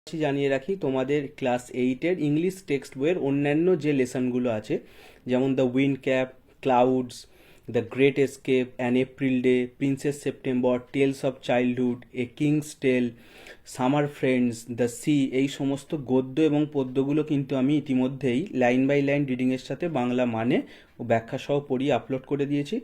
জানিয়ে রাখি তোমাদের ক্লাস 8-এর ইংলিশ টেক্সট বইয়ের অন্যান্য যে লেসনগুলো আছে, যেমন the wind cap, clouds, the great escape, an April day, princess September, tales of childhood, a king's tale, summer friends, the sea, এই সমস্ত গদ্য এবং পদ্যগুলো কিন্তু আমি ইতিমধ্যেই লাইন বাই লাইন রিডিংয়ের সাথে বাংলা মানে ও ব্যাখ্যা সহ পড়িয়ে আপলোড করে দিয়েছি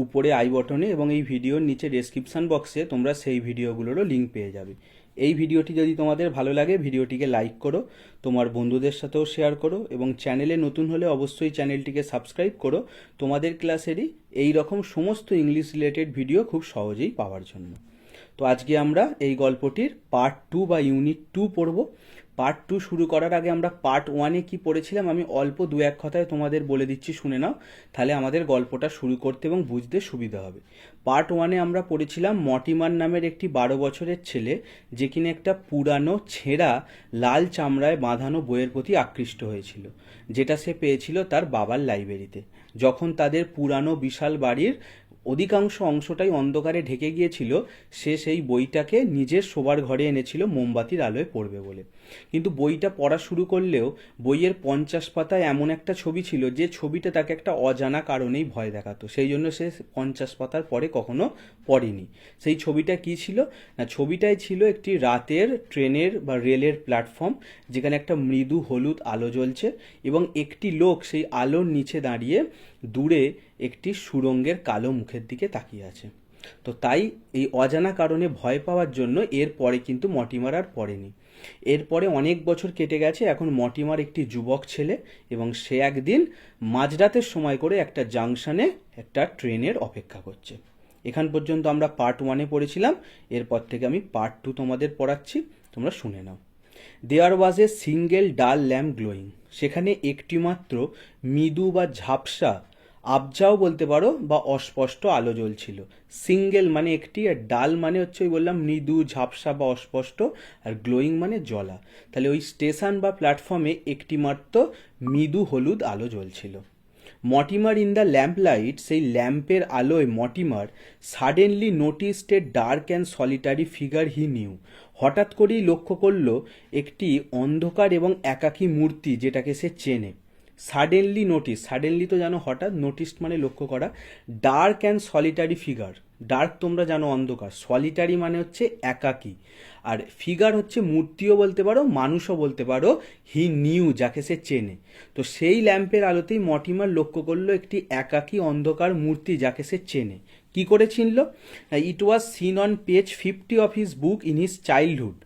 উপরে আই বটনে, এবং এই ভিডিওর নিচে ডেসক্রিপশান বক্সে তোমরা সেই ভিডিওগুলোরও লিঙ্ক পেয়ে যাবে। এই ভিডিওটি যদি তোমাদের ভালো লাগে, ভিডিওটিকে লাইক করো, তোমার বন্ধুদের সাথেও শেয়ার করো, এবং চ্যানেলে নতুন হলে অবশ্যই চ্যানেলটিকে সাবস্ক্রাইব করো তোমাদের ক্লাসেরই এই রকম সমস্ত ইংলিশ রিলেটেড ভিডিও খুব সহজেই পাওয়ার জন্য। তো আজকে আমরা এই গল্পটির পার্ট 2 বা ইউনিট 2 পড়ব। পার্ট 2 শুরু করার আগে আমরা পার্ট 1-এ কি পড়েছিলাম আমি অল্প দু এক কথায় তোমাদের বলে দিচ্ছি, শুনে নাও, তাহলে আমাদের গল্পটা শুরু করতে এবং বুঝতে সুবিধা হবে। পার্ট 1-এ আমরা পড়েছিলাম মর্টিমার নামের একটি 12 বছরের ছেলে, যে কিনা একটা পুরানো ছেঁড়া লাল চামড়ায় বাঁধানো বইয়ের প্রতি আকৃষ্ট হয়েছিল, যেটা সে পেয়েছিল তার বাবার লাইব্রেরিতে। যখন তাদের পুরানো বিশাল বাড়ির অধিকাংশ অংশটাই অন্ধকারে ঢেকে গিয়েছিল, সে সেই বইটাকে নিজের শোবার ঘরে এনেছিল মোমবাতির আলোয় পড়বে বলে। কিন্তু বইটা পড়া শুরু করলেও বইয়ের 50 পাতায় এমন একটা ছবি ছিল যে ছবিটা তাকে একটা অজানা কারণেই ভয় দেখাতো, সেই জন্য সে 50 পাতার পরে কখনো পড়েনি। সেই ছবিটা কি ছিল না, ছবিটাই ছিল একটি রাতের ট্রেনের বা রেলের প্ল্যাটফর্ম, যেখানে একটা মৃদু হলুদ আলো জ্বলছে এবং একটি লোক সেই আলোর নিচে দাঁড়িয়ে দূরে একটি সুড়ঙ্গের কালো মুখের দিকে তাকিয়ে আছে। তো তাই এই অজানা কারণে ভয় পাওয়ার জন্য এরপরে কিন্তু মর্টিমার আর পড়েনি। এরপরে অনেক বছর কেটে গেছে, এখন মর্টিমার একটি যুবক ছেলে, এবং সে একদিন মাঝরাতের সময় করে একটা জাংশনে একটা ট্রেনের অপেক্ষা করছে। এখান পর্যন্ত আমরা পার্ট 1-এ পড়েছিলাম। এরপর থেকে আমি পার্ট 2 তোমাদের পড়াচ্ছি, তোমরা শুনে নাও। দেয়ার ওয়াজ এ সিঙ্গেল ডাল ল্যাম্প গ্লোয়িং, সেখানে একটি মাত্র মৃদু বা ঝাপসা, আবজাও বলতে পারো বা অস্পষ্ট আলো জ্বলছিল। সিঙ্গেল মানে একটি, আর ডাল মানে হচ্ছে ওই বললাম মৃদু ঝাপসা বা অস্পষ্ট, আর গ্লোয়িং মানে জ্বলা। তাহলে ওই স্টেশন বা প্ল্যাটফর্মে একটি মাত্র মৃদু হলুদ আলো জ্বলছিল। Mortimer in the lamp light, সেই ল্যাম্পের আলোয় Mortimer suddenly noticed a dark and solitary figure he knew, হঠাৎ করেই লক্ষ্য করল একটি অন্ধকার এবং একাকী মূর্তি, যেটাকে সে চেনে। সাডেনলি নোটিস, সাডেনলি তো জানো হঠাৎ, নোটিসড মানে লক্ষ্য করা। Dark and solitary figure, dark তোমরা জানো অন্ধকার, সলিটারি মানে হচ্ছে একাকী, আর ফিগার হচ্ছে মূর্তিও বলতে পারো, মানুষও বলতে পারো। হি নিউ, যাকে সে চেনে। তো সেই ল্যাম্পের আলোতেই মর্টিমার লক্ষ্য করলো একটি একাকী অন্ধকার মূর্তি, যাকে সে চেনে। কি করে চিনল? It was seen on page 50 of his book in his childhood,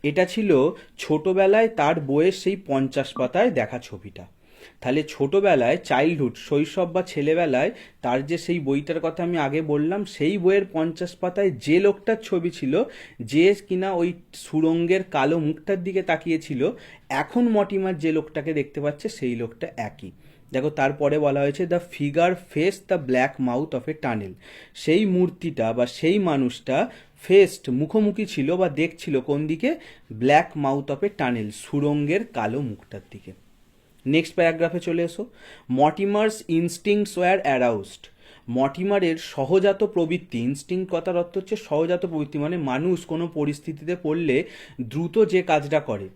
এটা ছিল ছোটবেলায় তার বইয়ের সেই 50 পাতায় দেখা ছবিটা। তাহলে ছোটবেলায়, চাইল্ডহুড, শৈশব বা ছেলেবেলায় তার যে সেই বইটার কথা আমি আগে বললাম, সেই বইয়ের 50 পাতায় যে লোকটার ছবি ছিল, যে কিনা ওই সুড়ঙ্গের কালো মুখটার দিকে তাকিয়েছিল, এখন মর্টিমার যে লোকটাকে দেখতে পাচ্ছে সেই লোকটা একই। দেখো তারপরে বলা হয়েছে the figure face the black mouth of a tunnel, সেই মূর্তিটা বা সেই মানুষটা ফেস্ট, মুখোমুখি ছিল বা দেখছিল কোন দিকে? Black mouth of a tunnel, সুড়ঙ্গের কালো মুখটার দিকে। নেক্সট প্যারাগ্রাফে চলে এসো। মর্টিমার্স ইনস্টিংক্টস ওয়্যার অ্যারাউজড, মর্টিমারের সহজাত প্রবৃত্তি, ইনস্টিংক্ট কথার অর্থ হচ্ছে সহজাত প্রবৃত্তি, মানে মানুষ কোনো পরিস্থিতিতে পড়লে দ্রুত যে কাজটা করে,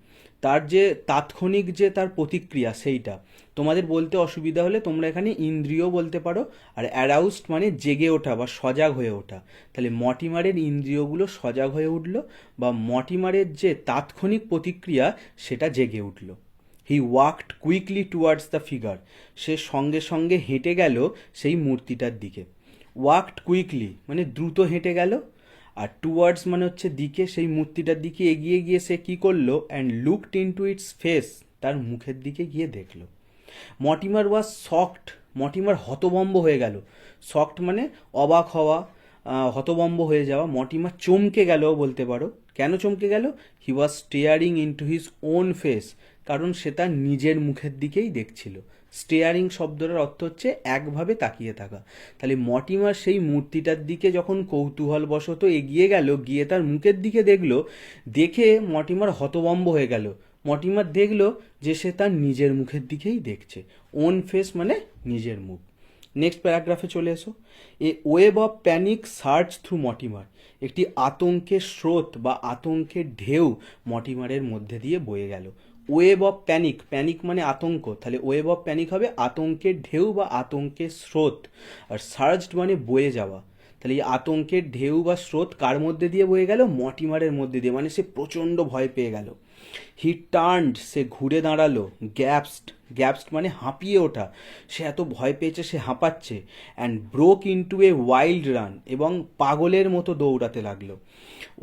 তার যে তাৎক্ষণিক যে তার প্রতিক্রিয়া, সেইটা তোমাদের বলতে অসুবিধা হলে তোমরা এখানে ইন্দ্রিয় বলতে পারো। আর অ্যারাউজড মানে জেগে ওঠা বা সজাগ হয়ে ওঠা। তাহলে মর্টিমারের ইন্দ্রিয়গুলো সজাগ হয়ে উঠল, বা মর্টিমারের যে তাৎক্ষণিক প্রতিক্রিয়া সেটা জেগে উঠল। He walked quickly towards the figure, সে সঙ্গে সঙ্গে হেঁটে গেল সেই মূর্তিটার দিকে। ওয়াকড কুইকলি মানে দ্রুত হেঁটে গেল, আর টুয়ার্ডস মানে হচ্ছে দিকে, সেই মূর্তিটার দিকে এগিয়ে গিয়ে সে কী করলো? And looked into it's face, তার মুখের দিকে গিয়ে দেখলো। মর্টিমার ওয়াজ শকড, মর্টিমার হতভম্ব হয়ে গেল। শকড মানে অবাক হওয়া, হতভম্ব হয়ে যাওয়া। মর্টিমার চমকে গেল বলতে পারো। কেন চমকে গেল? He was staring into his own face, কারণ সে তার নিজের মুখের দিকেই দেখছিল। স্টেয়ারিং শব্দটার অর্থ হচ্ছে একভাবে তাকিয়ে থাকা। তাহলে মর্টিমার সেই মূর্তিটার দিকে যখন কৌতূহলবশত এগিয়ে গেল, গিয়ে তার মুখের দিকে দেখলো, দেখে মর্টিমার হতভম্ব হয়ে গেল। মর্টিমার দেখলো যে সে তার নিজের মুখের দিকেই দেখছে। ওন ফেস মানে নিজের মুখ। নেক্সট প্যারাগ্রাফে চলে এসো। A wave of panic search through Mortimer, একটি আতঙ্কের স্রোত বা আতঙ্কের ঢেউ মর্টিমারের মধ্যে দিয়ে বয়ে গেল। ওয়েব অফ প্যানিক, প্যানিক মানে আতঙ্ক, তাহলে ওয়েব অফ প্যানিক হবে আতঙ্কের ঢেউ বা আতঙ্কের স্রোত, আর সার্চড মানে বয়ে যাওয়া। তাহলে এই আতঙ্কের ঢেউ বা স্রোত কার মধ্যে দিয়ে বয়ে গেল? মর্টিমারের মধ্যে দিয়ে, মানে সে প্রচণ্ড ভয় পেয়ে গেল। হি টার্নড, সে ঘুরে দাঁড়ালো। গ্যাপসড, গ্যাপসড মানে হাঁপিয়ে ওঠা, সে এত ভয় পেয়েছে সে হাঁপাচ্ছে। And broke into a wild run, এবং পাগলের মতো দৌড়াতে লাগলো।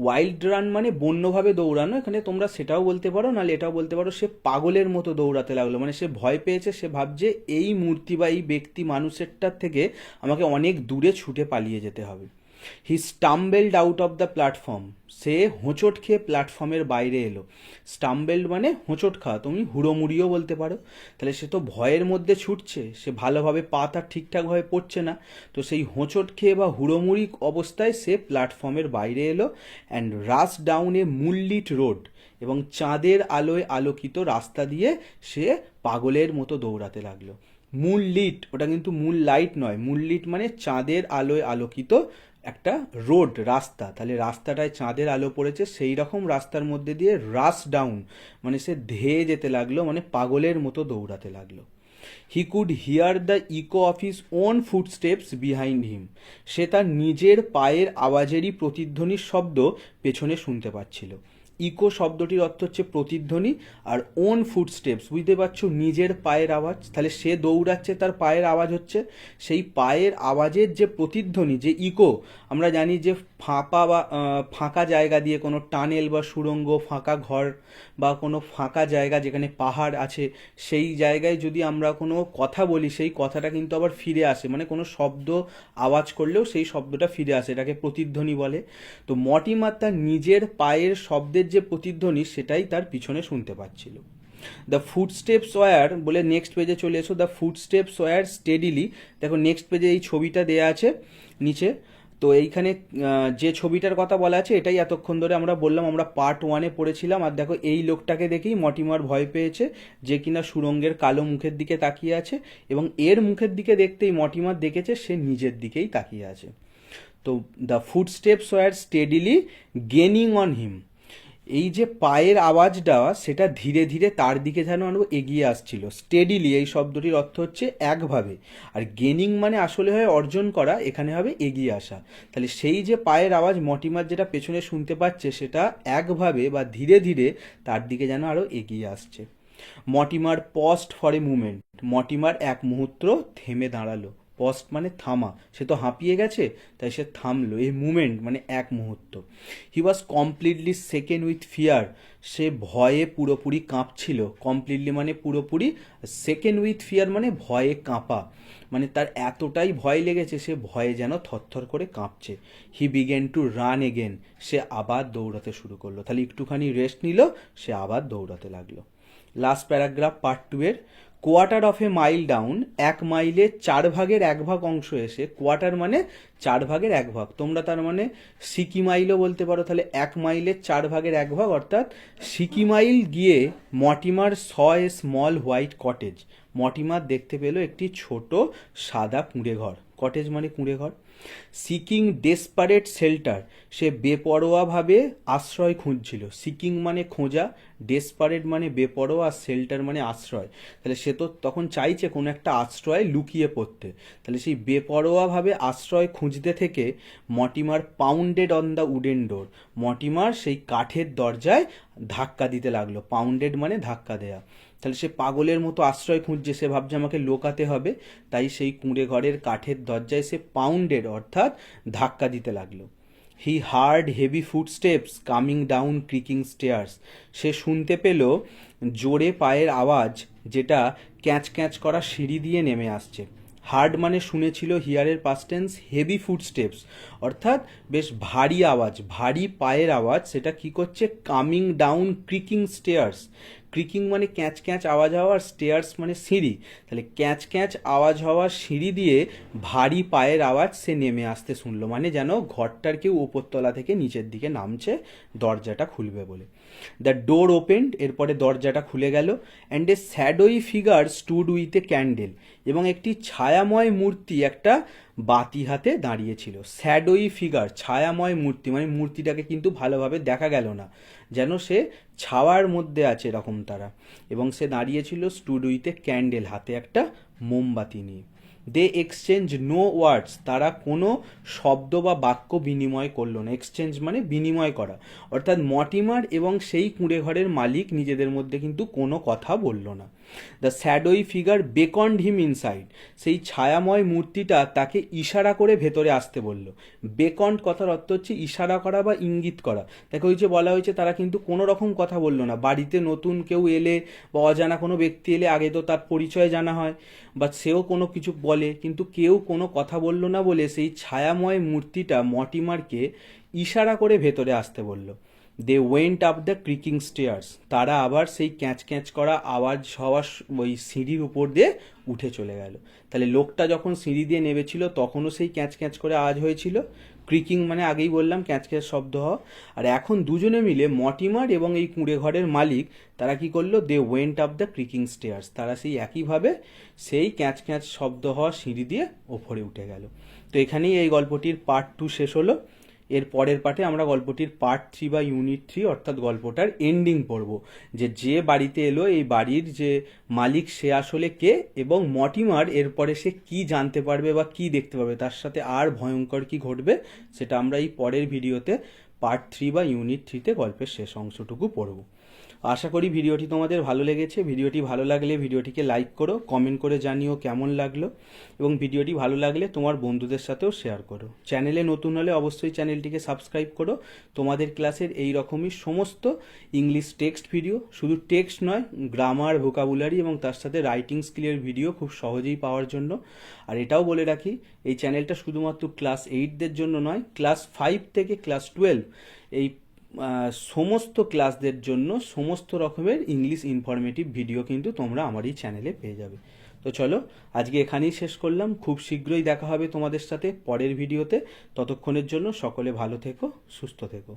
ওয়াইল্ড রান মানে বন্যভাবে দৌড়ানো, এখানে তোমরা সেটাও বলতে পারো, নাহলে এটাও বলতে পারো সে পাগলের মতো দৌড়াতে লাগলো, মানে সে ভয় পেয়েছে, সে ভাবছে এই মূর্তি বা এই ব্যক্তি মানুষেরটার থেকে আমাকে অনেক দূরে ছুটে পালিয়ে যেতে হবে। He stumbled out of the platform, সে হোঁচট খেয়ে প্ল্যাটফর্মের বাইরে এলো। স্টাম্বেলড মানে হোঁচট খাওয়া, তুমি হুড়োমুড়িও বলতে পারো। তাহলে সে তো ভয়ের মধ্যে ছুটছে, সে ভালোভাবে পা তার ঠিকঠাকভাবে পড়ছে না, তো সেই হোঁচট খেয়ে বা হুড়োমুড়ি অবস্থায় সে প্ল্যাটফর্মের বাইরে এলো। And rush down A moonlit road, এবং চাঁদের আলোয় আলোকিত রাস্তা দিয়ে সে পাগলের মতো দৌড়াতে লাগলো। মুন লিট, ওটা কিন্তু মুন লাইট নয়, মুন লিট মানে চাঁদের আলোয় আলোকিত একটা রোড, রাস্তা, তাহলে রাস্তাটায় চাঁদের আলো পড়েছে, সেই রকম রাস্তার মধ্যে দিয়ে রাশ ডাউন মানে সে ধেয়ে যেতে লাগলো, মানে পাগলের মতো দৌড়াতে লাগলো। He could hear the echo of his own footsteps behind him, সে তার নিজের পায়ের আওয়াজেরই প্রতিধ্বনির শব্দ পেছনে শুনতে পাচ্ছিল। ইকো শব্দটির অর্থ হচ্ছে প্রতিধ্বনি, আর ওন ফুটস্টেপস বুঝতে পারছো নিজের পায়ের আওয়াজ, তাহলে সে দৌড়াচ্ছে তার পায়ের আওয়াজ হচ্ছে, সেই পায়ের আওয়াজের যে প্রতিধ্বনি যে ইকো, আমরা জানি যে ফাঁপা বা ফাঁকা জায়গা দিয়ে কোনো টানেল বা সুড়ঙ্গ, ফাঁকা ঘর বা কোনো ফাঁকা জায়গা যেখানে পাহাড় আছে, সেই জায়গায় যদি আমরা কোনো কথা বলি সেই কথাটা কিন্তু আবার ফিরে আসে, মানে কোনো শব্দ আওয়াজ করলেও সেই শব্দটা ফিরে আসে, এটাকে প্রতিধ্বনি বলে। তো মর্টিমার তার নিজের পায়ের শব্দের যে প্রতিধ্বনি সেটাই তার পিছনে শুনতে পাচ্ছিল। দ্য ফুটস্টেপস ওয়্যার বলে নেক্সট পেজে চলে এসো। দ্য ফুটস্টেপস ওয়্যার স্টেডিলি, দেখো নেক্সট পেজে এই ছবিটা দেয়া আছে নিচে। তো এইখানে যে ছবিটার কথা বলা আছে এটাই এতক্ষণ ধরে আমরা বললাম, আমরা পার্ট 1-এ পড়েছিলাম। আর দেখো এই লোকটাকে দেখেই মর্টিমার ভয় পেয়েছে, যে কিনা সুড়ঙ্গের কালো মুখের দিকে তাকিয়ে আছে, এবং এর মুখের দিকে দেখতেই মর্টিমার দেখেছে সে নিজের দিকেই তাকিয়ে আছে। তো the footsteps were steadily gaining on him, এই যে পায়ের আওয়াজটা সেটা ধীরে ধীরে তার দিকে যেন আরো এগিয়ে আসছিল। স্টেডিলি এই শব্দটির অর্থ হচ্ছে একভাবে, আর গেনিং মানে আসলে হয় অর্জন করা, এখানে হবে এগিয়ে আসা। তাহলে সেই যে পায়ের আওয়াজ মর্টিমার যেটা পেছনে শুনতে পাচ্ছে সেটা একভাবে বা ধীরে ধীরে তার দিকে যেন আরো এগিয়ে আসছে। Mortimer paused for a moment, Mortimer এক মুহূর্ত থেমে দাঁড়ালো। পস্ট মানে থামা, সে তো হাঁপিয়ে গেছে তাই সে থামলো। এই মুমেন্ট মানে এক মুহূর্ত। He was completely second with fear, সে ভয়ে পুরোপুরি কাঁপছিল। কমপ্লিটলি মানে পুরোপুরি, সেকেন্ড উইথ ফিয়ার মানে ভয়ে কাঁপা, মানে তার এতটাই ভয় লেগেছে সে ভয়ে যেন থরথর করে কাঁপছে। He began to run again, সে আবার দৌড়াতে শুরু করলো। তাহলে একটুখানি রেস্ট নিল, সে আবার দৌড়াতে লাগলো। লাস্ট প্যারাগ্রাফ পার্ট 2-এর। Quarter of a mile down, এক মাইলে 1/4 অংশ এসে, কোয়ার্টার মানে 1/4, তোমরা তার মানে সিকি মাইলও বলতে পারো। তাহলে 1 মাইলের 1/4 অর্থাৎ সিকি মাইল গিয়ে Mortimer saw a small white cottage, Mortimer দেখতে পেল একটি ছোট সাদা কুঁড়ে ঘর। কটেজ মানে কুঁড়ে ঘর। সিকিং ডেসপারেট শেল্টার, সে বেপরোয়াভাবে আশ্রয় খুঁজছিল। সিকিং মানে খোঁজা, ডেসপারেট মানে বেপরোয়া, আর শেল্টার মানে আশ্রয়। তাহলে সে তো তখন চাইছে কোনো একটা আশ্রয় লুকিয়ে পড়তে। তাহলে সেই বেপরোয়াভাবে আশ্রয় খুঁজতে থেকে Mortimer pounded on the wooden door, Mortimer সেই কাঠের দরজায় ধাক্কা দিতে লাগলো। পাউন্ডেড মানে ধাক্কা দেয়া। তাহলে সে পাগলের মতো আশ্রয় খুঁজছে, সে ভাবছে আমাকে লোকাতে হবে, তাই সেই কুঁড়ে ঘরের কাঠের দরজায় সে পাউন্ডেড অর্থাৎ ধাক্কা দিতে লাগলো। He heard heavy footsteps coming down creaking stairs, সে শুনতে পেল জোরে পায়ের আওয়াজ যেটা ক্যাঁচ ক্যাঁচ করা সিঁড়ি দিয়ে নেমে আসছে। হার্ড মানে শুনেছিল, হিয়ারের পাস্ট টেন্স। হেভি ফুটস্টেপস অর্থাৎ বেশ ভারী আওয়াজ, ভারী পায়ের আওয়াজ, সেটা কি করছে? কামিং ডাউন ক্রিকিং স্টেয়ার্স, ক্রিকিং মানে ক্যাঁচ ক্যাঁচ আওয়াজ হওয়া, আর স্টেয়ার্স মানে সিঁড়ি। তাহলে ক্যাঁচ ক্যাঁচ আওয়াজ হওয়া সিঁড়ি দিয়ে ভারী পায়ের আওয়াজ সে নেমে আসতে শুনলো, মানে যেন ঘরটার কেউ উপরতলা থেকে নিচের দিকে নামছে দরজাটা খুলবে বলে। দ্য ডোর ওপেন্ড, এরপরে দরজাটা খুলে গেল, and a shadowy figure stood with a candle, এবং একটি ছায়াময় মূর্তি একটা বাতি হাতে দাঁড়িয়েছিল। শ্যাডোই ফিগার, ছায়াময় মূর্তি, মানে মূর্তিটাকে কিন্তু ভালোভাবে দেখা গেল না, যেন সে ছাওয়ার মধ্যে আছে এরকম তারা, এবং সে দাঁড়িয়েছিল স্টুড উইথ এ ক্যান্ডেল, হাতে একটা মোমবাতি নিয়ে। দে এক্সচেঞ্জ নো ওয়ার্ডস, তারা কোনো শব্দ বা বাক্য বিনিময় করলো না। এক্সচেঞ্জ মানে বিনিময় করা, অর্থাৎ মর্টিমার এবং সেই কুঁড়ে ঘরের মালিক নিজেদের মধ্যে কিন্তু কোনো কথা বলল না। The shadowy figure beckoned him inside, সেই ছায়াময় মূর্তিটা তাকে ইশারা করে ভেতরে আসতে বলল। বেকন্ড কথার অর্থ হচ্ছে ইশারা করা বা ইঙ্গিত করা। দেখো ওই যে বলা হয়েছে তারা কিন্তু কোনো রকম কথা বললো না। বাড়িতে নতুন কেউ এলে বা অজানা কোনো ব্যক্তি এলে আগে তো তার পরিচয় জানা হয় বা সেও কোনো কিছু বলে, কিন্তু কেউ কোনো কথা বললো না বলে সেই ছায়াময় মূর্তিটা মর্টিমারকে ইশারা করে ভেতরে আসতে বলল। They went up the creaking stairs, তারা আবার সেই ক্যাঁচ ক্যাঁচ করা আওয়াজ হওয়া ওই সিঁড়ির উপর দিয়ে উঠে চলে গেল। তাহলে লোকটা যখন সিঁড়ি দিয়ে নেমেছিল তখনও সেই ক্যাঁচ ক্যাঁচ করে আওয়াজ হয়েছিল। ক্রিকিং মানে আগেই বললাম ক্যাঁচ ক্যাঁচ শব্দ হওয়া। আর এখন দুজনে মিলে মর্টিমার এবং এই কুঁড়ে ঘরের মালিক তারা কি করলো, they went up the creaking stairs, তারা সেই একইভাবে সেই ক্যাঁচ ক্যাঁচ শব্দ হওয়া সিঁড়ি দিয়ে ওপরে উঠে গেল। তো এখানেই এই গল্পটির পার্ট 2 শেষ হলো। এর পরের পার্টে আমরা গল্পটির পার্ট 3 বা ইউনিট 3 অর্থাৎ গল্পটার এন্ডিং পড়ব, যে বাড়িতে এলো এই বাড়ির যে মালিক সে আসলে কে, এবং মর্টিমার এরপরে সে কি জানতে পারবে বা কি দেখতে পাবে, তার সাথে আর ভয়ঙ্কর কি ঘটবে সেটা আমরা এই পরের ভিডিওতে পার্ট 3 বা ইউনিট 3তে গল্পের শেষ অংশটুকু পড়ব। আশা করি ভিডিওটি তোমাদের ভালো লেগেছে। ভিডিওটি ভালো লাগলে ভিডিওটিকে লাইক করো, কমেন্ট করে জানিও কেমন লাগলো, এবং ভিডিওটি ভালো লাগলে তোমার বন্ধুদের সাথেও শেয়ার করো। চ্যানেলে নতুন হলে অবশ্যই চ্যানেলটিকে সাবস্ক্রাইব করো। তোমাদের ক্লাসের এই রকমই সমস্ত ইংলিশ টেক্সট ভিডিও, শুধু টেক্সট নয়, গ্রামার, ভোকাবুলারি এবং তার সাথে রাইটিং স্কিলের ভিডিও খুব সহজেই পাওয়ার জন্য। আর এটাও বলে রাখি, এই চ্যানেলটা শুধুমাত্র ক্লাস 8দের জন্য নয়, ক্লাস 5 থেকে ক্লাস 12 এই সমস্ত ক্লাসদের জন্য সমস্ত রকমের ইংলিশ ইনফরমেটিভ ভিডিও কিন্তু তোমরা আমার এই চ্যানেলে পেয়ে যাবে। তো চলো আজকে এখানেই শেষ করলাম। খুব শীঘ্রই দেখা হবে তোমাদের সাথে পরের ভিডিওতে। ততক্ষণের জন্য সকলে ভালো থেকো, সুস্থ থেকো।